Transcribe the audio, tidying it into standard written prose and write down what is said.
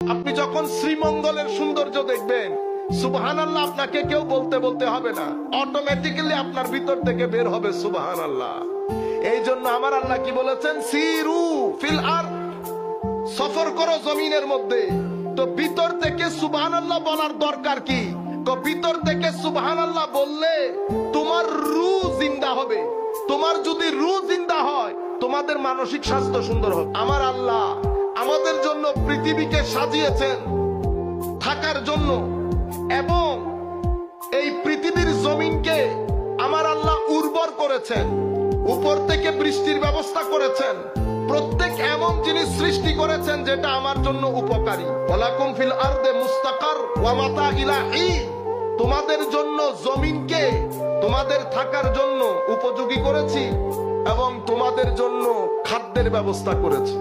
আপনি যখন শ্রীমঙ্গলের সৌন্দর্য দেখবেন, সুবহানাল্লাহ আপনাকে কেউ বলতে বলতে হবে না, অটোমেটিক্যালি আপনার ভিতর থেকে বের হবে সুবহানাল্লাহ। এই জন্য আমার আল্লাহ কি বলেছেন, সিরু ফিল আরদ, সফর করো জমিনের মধ্যে। তো ভিতর থেকে সুবহানাল্লাহ বলার দরকার কি? ভিতর থেকে সুবহানাল্লাহ বললে তোমার রূহ জিন্দা হবে। তোমার যদি রূহ জিন্দা হয়, তোমাদের মানসিক স্বাস্থ্য সুন্দর হবে। আমার আল্লাহ আমাদের জন্য পৃথিবীকে সাজিয়েছেন থাকার জন্য, এবং এই পৃথিবীর জমিনকে আমার আল্লাহ উর্বর করেছেন, উপর থেকে বৃষ্টির ব্যবস্থা করেছেন, প্রত্যেক এমন জিনিস সৃষ্টি করেছেন যেটা আমার জন্য উপকারী। ওয়ালাকুম ফিল আরদে মুস্তাকার ওয়া মাতা ইলা ঈদ, তোমাদের জন্য জমিনকে তোমাদের থাকার জন্য উপযোগী করেছি এবং তোমাদের জন্য খাদ্যের ব্যবস্থা করেছি।